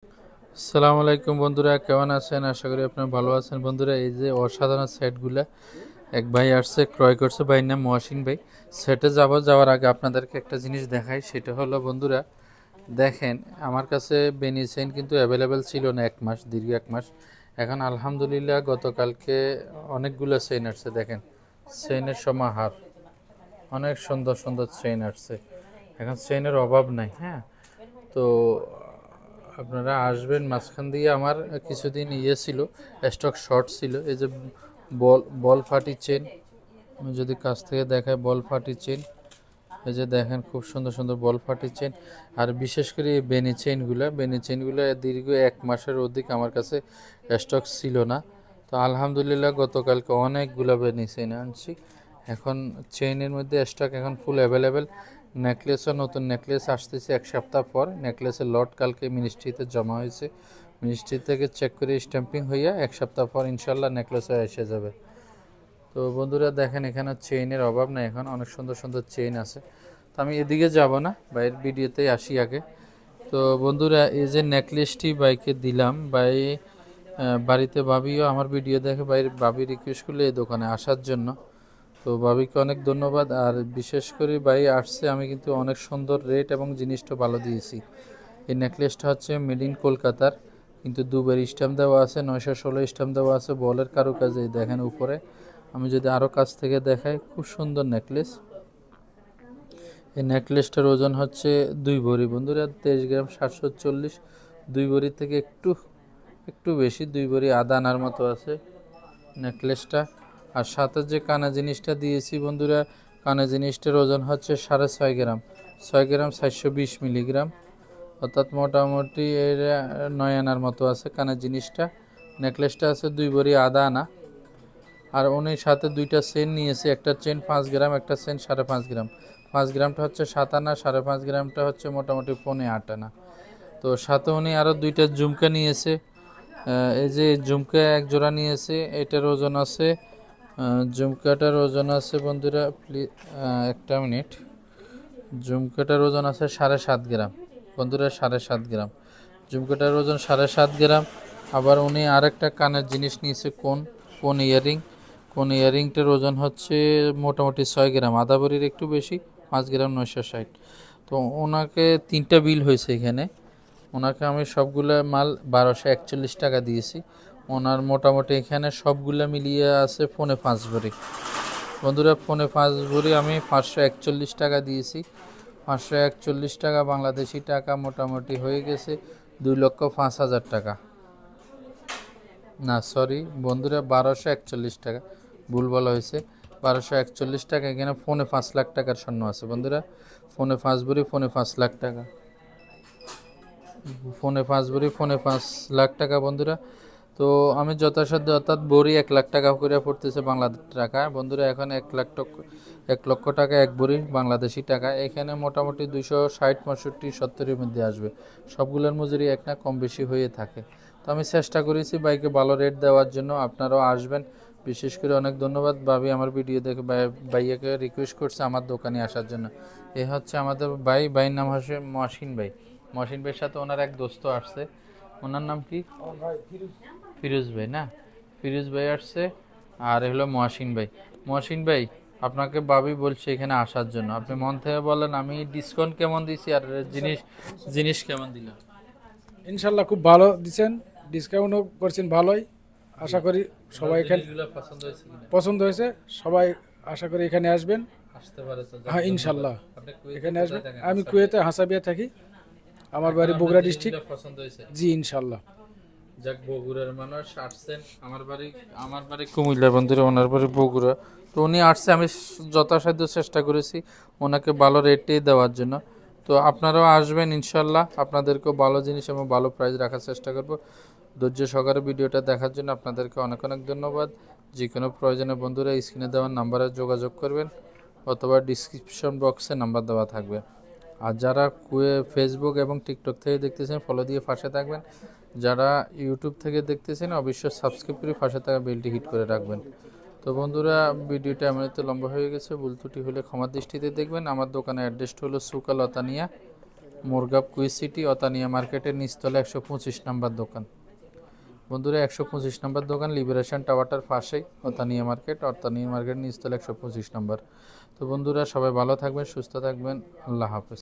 আসসালামু আলাইকুম বন্ধুরা, কেমন আছেন? আশা করি আপনারা ভালো আছেন। বন্ধুরা, এই যে অসাধারণ সেটগুলা এক ভাই আসছে, ক্রয় করছে, ভাইয়ের নাম মহসিন ভাই। সেটে যাওয়ার আগে আপনাদেরকে একটা জিনিস দেখাই, সেটা হলো বন্ধুরা, দেখেন আমার কাছে বেনি চেইন কিন্তু অ্যাভেলেবেল ছিল না দীর্ঘ 1 মাস। এখন আলহামদুলিল্লাহ গতকালকে অনেকগুলো চেইন আসছে। দেখেন চেইনের সমাহার, অনেক সুন্দর সুন্দর চেইন আসছে। এখন চেইনের অভাব নাই। হ্যাঁ, তো আপনারা আসবেন। মাঝখান দিয়ে আমার কিছুদিন ছিল, স্টক শর্ট ছিল। এই যে বল বল ফাটি চেন, আমি যদি কাছ থেকে দেখাই, বল ফাটি চেন, এই যে দেখেন খুব সুন্দর সুন্দর বল ফাটি চেন। আর বিশেষ করে এই বেনি চেনগুলো দীর্ঘ 1 মাসের অধিক আমার কাছে স্টক ছিল না। তো আলহামদুলিল্লাহ গতকালকে অনেকগুলো বেনি চেন আনছি। এখন চেইনের মধ্যে স্টক এখন ফুল অ্যাভেলেবেল। নেকলেসও নতুন নেকলেস আসতেছে 1 সপ্তাহ পর। নেকলেসের লট কালকে মিনিস্ট্রিতে জমা হয়েছে, মিনিস্ট্রি থেকে চেক করে স্ট্যাম্পিং হইয়া 1 সপ্তাহ পর ইনশাল্লাহ নেকলেসও এসে যাবে। তো বন্ধুরা দেখেন এখানে চেইনের অভাব নাই, এখন অনেক সুন্দর সুন্দর চেইন আছে। তো আমি এদিকে যাব না, বাইরের ভিডিওতেই আসি আগে। তো বন্ধুরা, এই যে নেকলেসটি বাইকে দিলাম, বাড়িতে ভাবিও আমার ভিডিও দেখে, ভাবি রিকোয়েস্ট করলে এই দোকানে আসার জন্য। তো ভাবিকে অনেক ধন্যবাদ। আর বিশেষ করে ভাই আসছে, আমি কিন্তু অনেক সুন্দর রেট এবং জিনিসটা ভালো দিয়েছি। এই নেকলেসটা হচ্ছে মেড ইন কলকাতার, কিন্তু দুবার স্ট্যাম্প দেওয়া আছে, 916 স্ট্যাম্প দেওয়া আছে বলের কারুকাজে। দেখেন উপরে, আমি যদি আরও কাছ থেকে দেখাই, খুব সুন্দর নেকলেস। এই নেকলেসটার ওজন হচ্ছে 2 ভরি বন্ধুরা, 23 গ্রাম 740। 2 ভরি থেকে একটু একটু বেশি, 2 ভরি আধা আনার মতো আছে নেকলেসটা। আর সাথে যে কানা জিনিসটা দিয়েছি বন্ধুরা, কানা জিনিসটার ওজন হচ্ছে 6.5 গ্রাম, 6 গ্রাম 420 মিলিগ্রাম, অর্থাৎ মোটামুটি এর 9 আনার মতো আছে কানের জিনিসটা। নেকলেসটা আছে 2 ভরি আধা আনা। আর উনি সাথে 2টা চেন নিয়েছে, একটা চেন 5 গ্রাম, একটা চেন 5.5 গ্রাম। 5 গ্রামটা হচ্ছে 7 আনা, 5.5 গ্রামটা হচ্ছে মোটামুটি 8.25 আনা। তো সাথে উনি আরও 2টা ঝুমকা নিয়েছে। এই যে ঝুমকা এক জোড়া নিয়েছে, এটার ওজন আছে, ঝুমকাটার ওজন আছে বন্ধুরা, একটা মিনিট, ঝুমকাটার ওজন আছে 7.5 গ্রাম বন্ধুরা, 7.5 গ্রাম ঝুমকাটার ওজন, 7.5 গ্রাম। আবার উনি আরেকটা কানের জিনিস নিয়েছে, কোন ইয়ারিংটার ওজন হচ্ছে মোটামুটি 6 গ্রাম, আধা ভরির একটু বেশি, 5 গ্রাম 960। তো ওনাকে 3টা বিল হয়েছে এখানে। ওনাকে আমি সবগুলো মাল 1241 টাকা দিয়েছি। ওনার মোটামুটি এখানে সবগুলো মিলিয়ে আছে 5.5 ভরি বন্ধুরা, 5.5 ভরি আমি 541 টাকা দিয়েছি। 541 টাকা বাংলাদেশি টাকা মোটামুটি হয়ে গেছে 2,05,000 টাকা। না সরি বন্ধুরা, 1241 টাকা, ভুল বলা হয়েছে। 1241 টাকা। এখানে 5.5 লাখ টাকার স্বর্ণ আছে বন্ধুরা, 5.5 ভরি 5.5 লাখ টাকা, 5.5 ভরি 5.5 লাখ টাকা বন্ধুরা। তো আমি যথাসাধ্য, অর্থাৎ ভরি 1 লাখ টাকা করে পড়তেছে বাংলা টাকা বন্ধুরা। এখন 1 লক্ষ টাকা এক ভরি বাংলাদেশি টাকা। এখানে মোটামুটি 260, 65, 70-এর মধ্যে আসবে। সবগুলোর মজুরি এক না কম বেশি হয়ে থাকে। তো আমি চেষ্টা করেছি বাইকে ভালো রেট দেওয়ার জন্য, আপনারাও আসবেন। বিশেষ করে অনেক ধন্যবাদ, ভাবি আমার ভিডিও দেখে ভাইয়াকে রিকোয়েস্ট করছে আমার দোকানে আসার জন্য। এ হচ্ছে আমাদের ভাইয়ের নাম হচ্ছে মহসিন ভাই। মহসিন ভাইয়ের সাথে ওনার এক দোস্ত আসছে, ওনার নাম কি? ফিরোজ ভাই না, ফিরোজ ভাই আসছে। আর হলো মহসিন ভাই। মহসিন ভাই, আপনাকে ভাবি বলছে এখানে আসার জন্য, আপনি মন থেকে বলেন আমি ডিসকাউন্ট কেমন দিছি আর জিনিস জিনিস কেমন দিলাম। ইনশাল্লাহ খুব ভালো দিচ্ছেন, ডিসকাউন্টও করছেন ভালোই। আশা করি সবাই এখানে জিনিসগুলো পছন্দ হয়েছে কিনা? পছন্দ হয়েছে। সবাই আশা করি এখানে আসবেন। আসতে পারে তো, হ্যাঁ ধন্যবাদ। ইনশাল্লাহ আপনি কুয়েতে এখানে কোথায় আসবেন। থাকেন? আমি হাসাবিয়া। কুয়েতে হাসাবিয়া থাকি, আমার এখন বাড়ি আপনার বগুড়া ডিস্ট্রিক্ট। জিনিসগুলো পছন্দ হয়েছে? জি ইনশাল্লাহ। যাক, বগুড়ার মানুষ আসছেন। আমার বাড়ি কুমিল্লা বন্ধুরা, ওনার বাড়ি বগুড়া। তো উনি আসছে, আমি যথাসাধ্য চেষ্টা করেছি ওনাকে ভালো রেটেই দেওয়ার জন্য। তো আপনারাও আসবেন ইনশাল্লাহ, আপনাদেরকেও ভালো জিনিস এবং ভালো প্রাইস রাখার চেষ্টা করব। ধৈর্য সহকারে ভিডিওটা দেখার জন্য আপনাদেরকে অনেক অনেক ধন্যবাদ। যে কোনো প্রয়োজনে বন্ধুরা স্ক্রিনে দেওয়ার নাম্বারে যোগাযোগ করবেন, অথবা ডিসক্রিপশন বক্সে নাম্বার দেওয়া থাকবে। আর যারা ফেসবুক এবং টিকটক থেকে দেখতেছেন, ফলো দিয়ে পাশে থাকবেন। যারা ইউটিউব থেকে দেখতেছেন, অবশ্যই সাবস্ক্রাইব করে পাশে থাকা বেলটি হিট করে রাখবেন। তো বন্ধুরা, ভিডিওটা এমনিতে লম্বা হয়ে গেছে, ভুল ত্রুটি হলে ক্ষমার দৃষ্টিতে দেখবেন। আমার দোকানের অ্যাড্রেসটা হলো সুকা লতানিয়া, মোরগাব কুইজ সিটি অতানিয়া মার্কেটের নিচতলা 125 নাম্বার দোকান। বন্ধুরা 125 নাম্বার দোকান লিবারেশন টাওয়ারটার পাশেই অতানিয়া মার্কেট নিচতলা 125 নাম্বার। তো বন্ধুরা সবাই ভালো থাকবেন, সুস্থ থাকবেন, আল্লাহ হাফেজ।